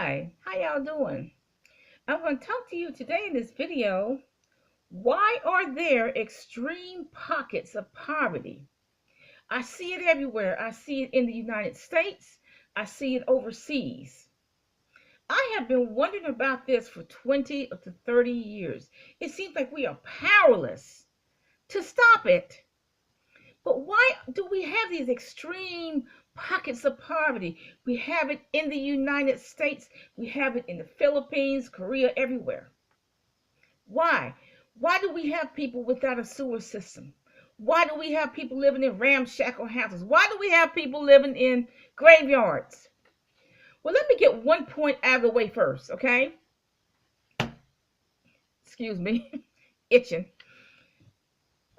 Hi, how y'all doing? I'm going to talk to you today in this video. Why are there extreme pockets of poverty? I see it everywhere. I see it in the United States. I see it overseas. I have been wondering about this for 20 to 30 years. It seems like we are powerless to stop it. But why do we have these extreme pockets of poverty? We have it in the United States, we have it in the Philippines, Korea, everywhere. Why? Why do we have people without a sewer system? Why do we have people living in ramshackle houses? Why do we have people living in graveyards? Well, let me get one point out of the way first, okay? Excuse me, itching.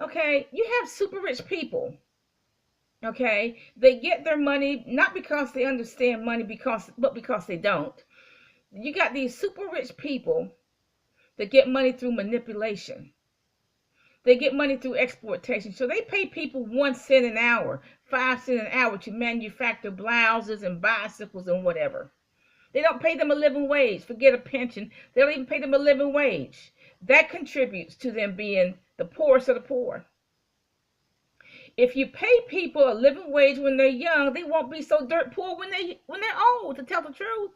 Okay, you have super rich people. Okay, they get their money not because they understand money, but because they don't. You got these super rich people that get money through manipulation. They get money through exploitation. So they pay people 1 cent an hour, 5 cents an hour to manufacture blouses and bicycles and whatever. They don't pay them a living wage. Forget a pension. They don't even pay them a living wage. That contributes to them being the poorest of the poor. If you pay people a living wage when they're young, they won't be so dirt poor when they're old, to tell the truth.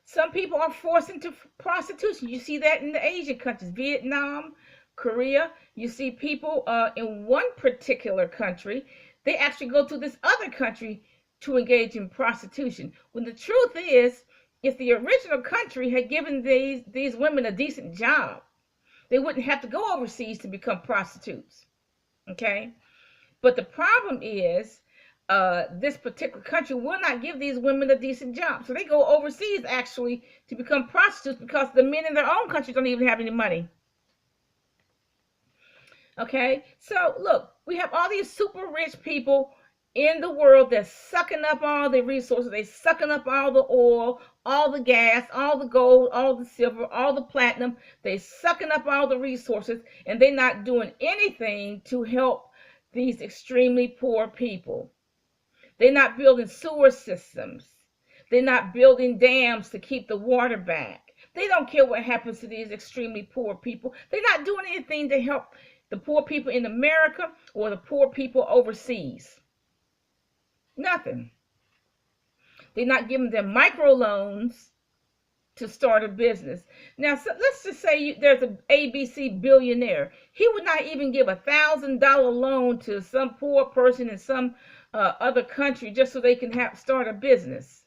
Some people are forced into prostitution. You see that in the Asian countries, Vietnam, Korea. You see people in one particular country, they actually go to this other country to engage in prostitution. When the truth is, if the original country had given these women a decent job, they wouldn't have to go overseas to become prostitutes. Okay, but the problem is this particular country will not give these women a decent job, so they go overseas actually to become prostitutes because the men in their own country don't even have any money. Okay, so look, we have all these super rich people in the world that's sucking up all the resources. They're sucking up all the oil, all the gas, all the gold, all the silver, all the platinum. They're sucking up all the resources, and they're not doing anything to help these extremely poor people. They're not building sewer systems. They're not building dams to keep the water back. They don't care what happens to these extremely poor people. They're not doing anything to help the poor people in America or the poor people overseas. Nothing. They're not giving them microloans to start a business. Now, so let's just say there's an ABC billionaire. He would not even give $1,000 loan to some poor person in some other country just so they can start a business.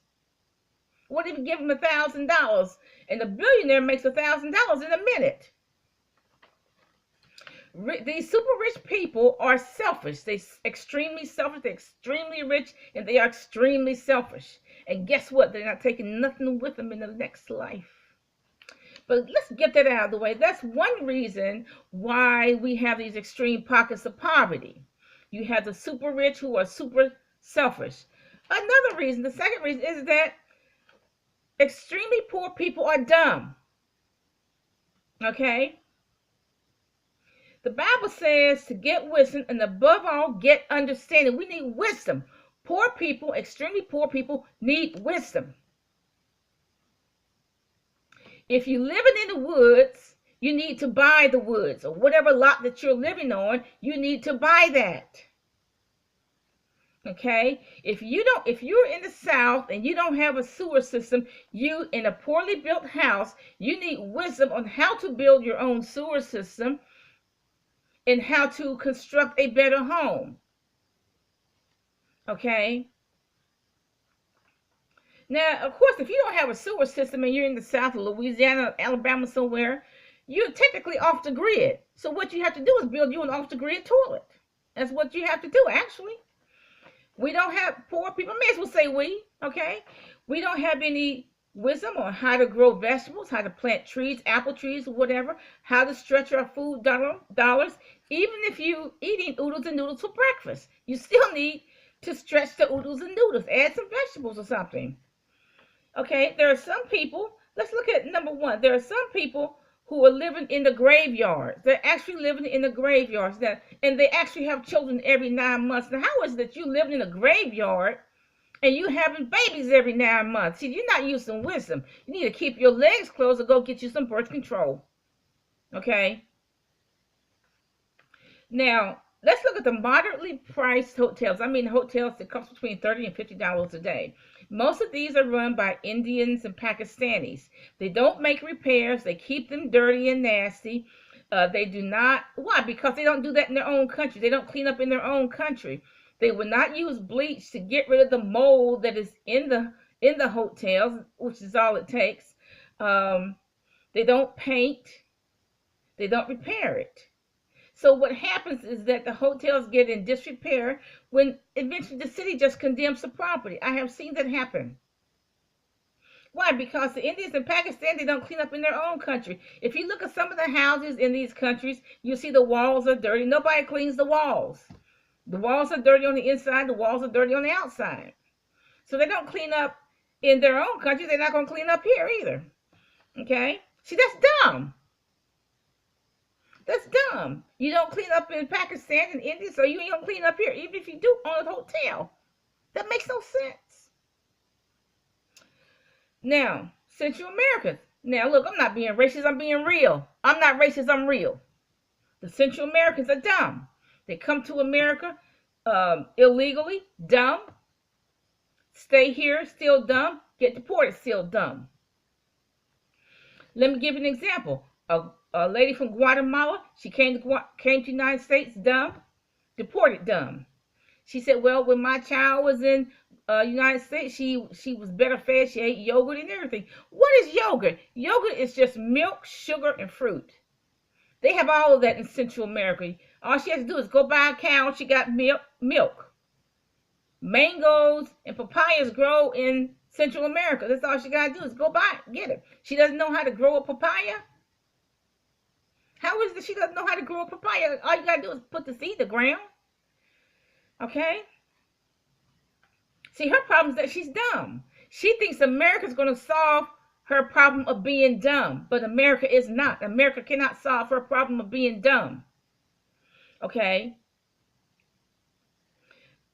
Wouldn't even give him $1,000, and the billionaire makes $1,000 in a minute. These super rich people are selfish. They're extremely selfish. They're extremely rich, and they are extremely selfish. And guess what? They're not taking nothing with them in the next life. But let's get that out of the way. That's one reason why we have these extreme pockets of poverty. You have the super rich who are super selfish. Another reason, the second reason, is that extremely poor people are dumb. Okay? The Bible says to get wisdom, and above all, get understanding. We need wisdom. Poor people, extremely poor people, need wisdom. If you're living in the woods, you need to buy the woods, or whatever lot that you're living on, you need to buy that. Okay? If you're in the South and you don't have a sewer system, you in a poorly built house, you need wisdom on how to build your own sewer system and how to construct a better home. Okay? Now, of course, if you don't have a sewer system and you're in the South of Louisiana, Alabama, somewhere, you're technically off the grid. So what you have to do is build you an off the grid toilet. That's what you have to do, actually. We don't have poor people. I may as well say we, okay? We don't have any wisdom on how to grow vegetables, how to plant trees, apple trees, or whatever, how to stretch our food dollars. Even if you're eating oodles and noodles for breakfast, you still need to stretch the oodles and noodles. Add some vegetables or something. Okay, there are some people, let's look at number one. There are some people who are living in the graveyards. They're actually living in the graveyards, and they actually have children every 9 months. Now, how is it that you live in a graveyard and you having babies every 9 months. See, you're not using wisdom. You need to keep your legs closed or go get you some birth control. Okay? Now, let's look at the moderately priced hotels. I mean, hotels that cost between $30 and $50 a day. Most of these are run by Indians and Pakistanis. They don't make repairs. They keep them dirty and nasty. They do not. Why? Because they don't do that in their own country. They don't clean up in their own country. They will not use bleach to get rid of the mold that is in the hotels, which is all it takes. They don't paint. They don't repair it. So what happens is that the hotels get in disrepair when eventually the city just condemns the property. I have seen that happen. Why? Because the Indians in Pakistan, they don't clean up in their own country. If you look at some of the houses in these countries, you see the walls are dirty. Nobody cleans the walls. The walls are dirty on the inside. The walls are dirty on the outside. So they don't clean up in their own country. They're not going to clean up here either. Okay? See, that's dumb. That's dumb. You don't clean up in Pakistan and India, so you don't clean up here, even if you do own a hotel. That makes no sense. Now, Central Americans. Now, look, I'm not being racist. I'm being real. I'm not racist. I'm real. The Central Americans are dumb. They come to America illegally, dumb. Stay here, still dumb. Get deported, still dumb. Let me give you an example. A lady from Guatemala, she came to the United States, dumb, deported, dumb. She said, well, when my child was in United States, she was better fed. She ate yogurt and everything. What is yogurt? Yogurt is just milk, sugar, and fruit. They have all of that in Central America. All she has to do is go buy a cow. She got milk. Mangoes and papayas grow in Central America. That's all she got to do is go buy it, get it. She doesn't know how to grow a papaya. How is it she doesn't know how to grow a papaya? All you got to do is put the seed in the ground. Okay? See, her problem is that she's dumb. She thinks America's going to solve her problem of being dumb, but America is not. America cannot solve her problem of being dumb. Okay?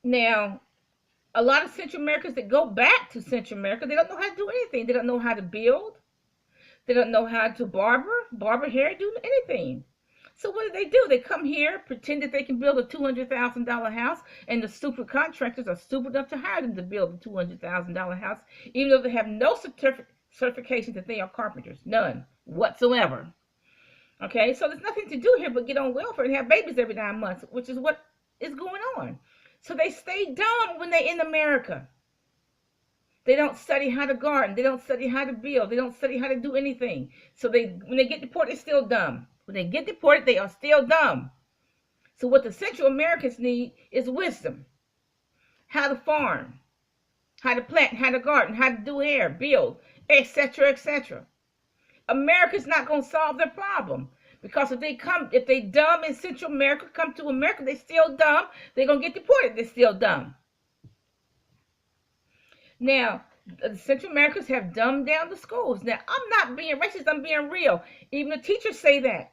Now, a lot of Central Americans that go back to Central America, they don't know how to do anything. They don't know how to build. They don't know how to barber hair, do anything. So what do? They come here, pretend that they can build a $200,000 house, and the stupid contractors are stupid enough to hire them to build a $200,000 house, even though they have no certification that they are carpenters. None whatsoever. Okay, so there's nothing to do here but get on welfare and have babies every 9 months, which is what is going on. So they stay dumb when they're in America. They don't study how to garden. They don't study how to build. They don't study how to do anything. So when they get deported, they're still dumb. When they get deported, they are still dumb. So what the Central Americans need is wisdom. How to farm, how to plant, how to garden, how to do hair, build, etc., etc. America's not going to solve their problem. Because if they dumb in Central America, come to America, they're still dumb. They're going to get deported. They're still dumb. Now, the Central Americans have dumbed down the schools. Now, I'm not being racist. I'm being real. Even the teachers say that.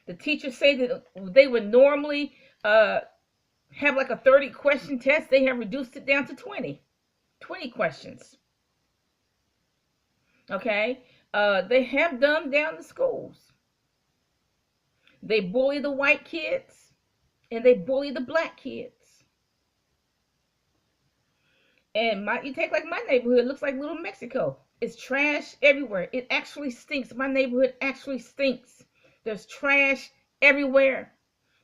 The teachers say that they would normally have like a 30-question test. They have reduced it down to 20 questions. Okay? They have dumbed down the schools. They bully the white kids, and they bully the black kids. And you take like my neighborhood, it looks like Little Mexico. It's trash everywhere. It actually stinks. My neighborhood actually stinks. There's trash everywhere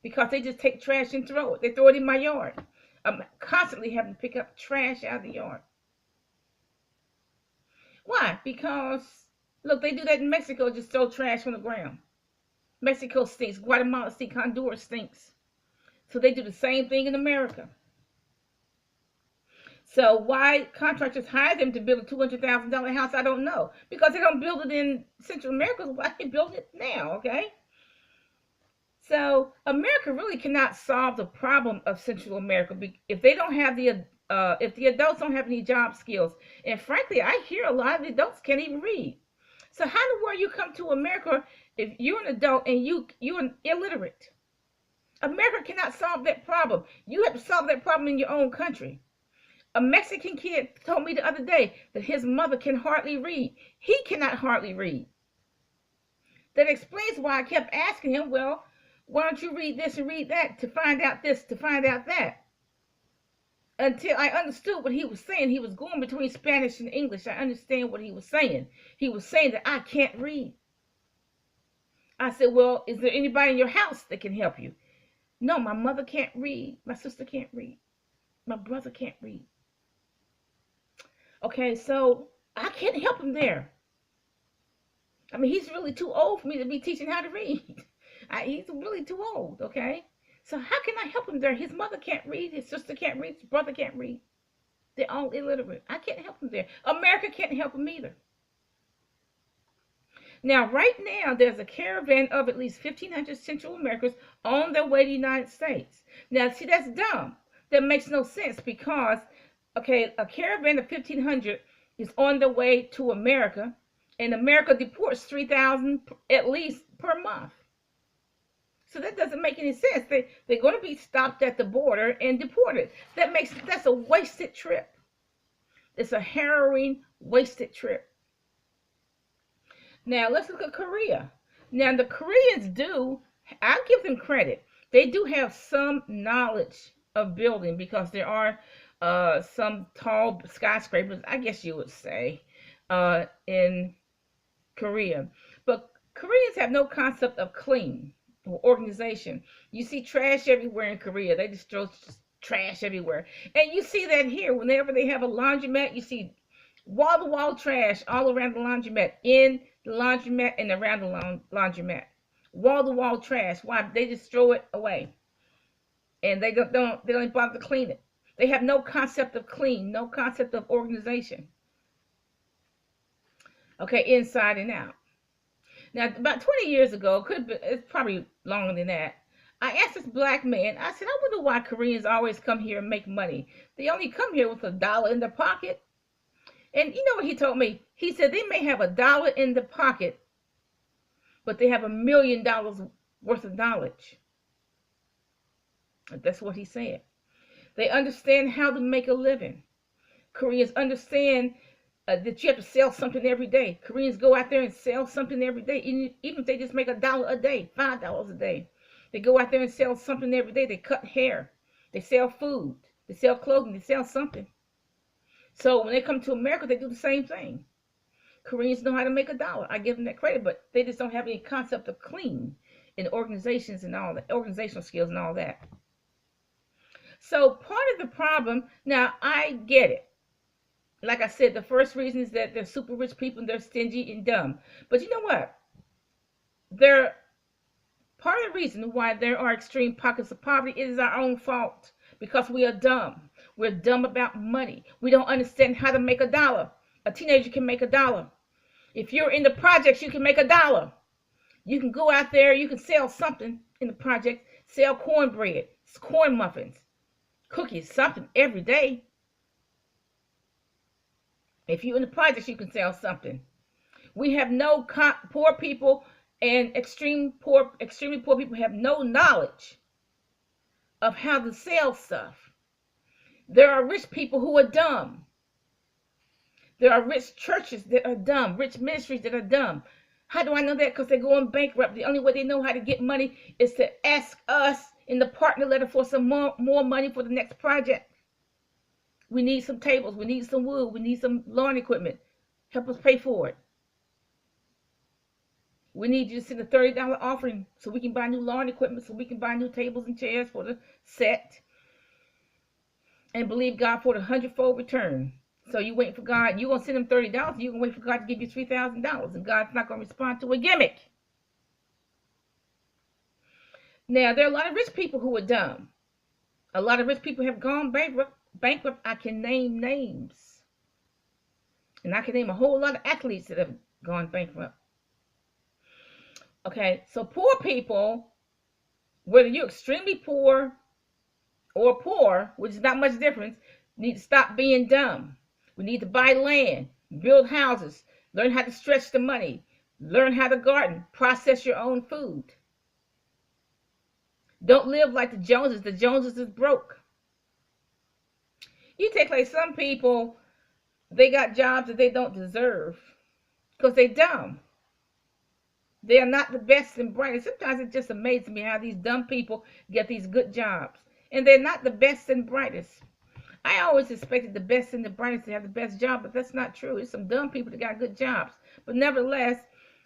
because they just take trash and throw it. They throw it in my yard. I'm constantly having to pick up trash out of the yard. Why? Because, look, they do that in Mexico, just throw trash on the ground. Mexico stinks. Guatemala stinks. Honduras stinks. So they do the same thing in America. So why contractors hire them to build a $200,000 house, I don't know. Because they don't build it in Central America, why they build it now, okay? So America really cannot solve the problem of Central America if they don't have if the adults don't have any job skills. And frankly, I hear a lot of the adults can't even read. So how in the world you come to America if you're an adult and you're illiterate? America cannot solve that problem. You have to solve that problem in your own country. A Mexican kid told me the other day that his mother can hardly read. He cannot hardly read. That explains why I kept asking him, well, why don't you read this and read that to find out this, to find out that? Until I understood what he was saying. He was going between Spanish and English. I understand what he was saying. He was saying that I can't read. I said, well, is there anybody in your house that can help you? No, my mother can't read. My sister can't read. My brother can't read. Okay, so I can't help him there. I mean, he's really too old for me to be teaching how to read. He's really too old, okay? So how can I help him there? His mother can't read. His sister can't read. His brother can't read. They're all illiterate. I can't help him there. America can't help him either. Now, right now, there's a caravan of at least 1,500 Central Americans on their way to the United States. Now, see, that's dumb. That makes no sense because, okay, a caravan of 1,500 is on their way to America, and America deports 3,000 at least per month. So that doesn't make any sense. They're going to be stopped at the border and deported. That's a wasted trip. It's a harrowing, wasted trip. Now, let's look at Korea. Now, the Koreans I'll give them credit. They do have some knowledge of building because there are some tall skyscrapers, I guess you would say, in Korea. But Koreans have no concept of clean or organization. You see trash everywhere in Korea. They just throw trash everywhere. And you see that here. Whenever they have a laundromat, you see wall-to-wall trash all around the laundromat, in the laundromat and around the laundromat. Wall-to-wall trash. Why? They just throw it away. And they don't bother to clean it. They have no concept of clean, no concept of organization. Okay, inside and out. Now, about 20 years ago, it's probably longer than that, I asked this black man, I said, I wonder why Koreans always come here and make money. They only come here with $1 in their pocket. And you know what he told me? He said they may have $1 in the pocket, but they have $1 million worth of knowledge. That's what he said. They understand how to make a living. Koreans understand that you have to sell something every day. Koreans go out there and sell something every day, even if they just make $1 a day, $5 a day. They go out there and sell something every day. They cut hair. They sell food. They sell clothing. They sell something. So when they come to America, they do the same thing. Koreans know how to make $1. I give them that credit, but they just don't have any concept of clean in organizations and all that, organizational skills and all that. So part of the problem, now I get it. Like I said, the first reason is that they're super rich people and they're stingy and dumb. But you know what? Part of the reason why there are extreme pockets of poverty is our own fault, because we are dumb. We're dumb about money. We don't understand how to make $1. A teenager can make $1. If you're in the projects, you can make $1. You can go out there, you can sell something in the project, sell cornbread, corn muffins, cookies, something every day. If you're in the projects, you can sell something. We have no poor people, and extremely poor people have no knowledge of how to sell stuff. There are rich people who are dumb. There are rich churches that are dumb, rich ministries that are dumb. How do I know that? Because they're going bankrupt. The only way they know how to get money is to ask us in the partner letter for some more money for the next project. We need some tables. We need some wood. We need some lawn equipment. Help us pay for it. We need you to send a $30 offering so we can buy new lawn equipment, so we can buy new tables and chairs for the set. And believe God for the 100-fold return. So you wait for God. You're going to send him $30. You're going to wait for God to give you $3,000. And God's not going to respond to a gimmick. Now, there are a lot of rich people who are dumb. A lot of rich people have gone bankrupt. I can name names. And I can name a whole lot of athletes that have gone bankrupt. Okay, so poor people, whether you're extremely poor or poor, which is not much difference, need to stop being dumb. We need to buy land, build houses, learn how to stretch the money, learn how to garden, process your own food. Don't live like the Joneses. The Joneses is broke. You take like some people, they got jobs that they don't deserve because they're dumb. They are not the best and brightest. Sometimes it just amazes me how these dumb people get these good jobs. And they're not the best and brightest. I always expected the best and the brightest to have the best job, but that's not true. There's some dumb people that got good jobs. But nevertheless,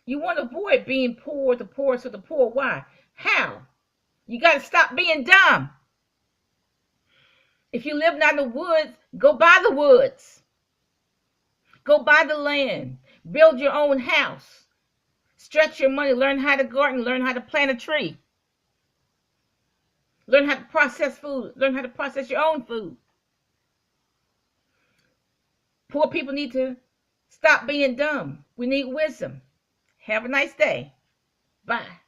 you want to avoid being poor, the poorest of the poor. Why? How? You got to stop being dumb. If you live in the woods, go buy the woods. Go buy the land. Build your own house. Stretch your money. Learn how to garden. Learn how to plant a tree. Learn how to process food. Learn how to process your own food. Poor people need to stop being dumb. We need wisdom. Have a nice day. Bye.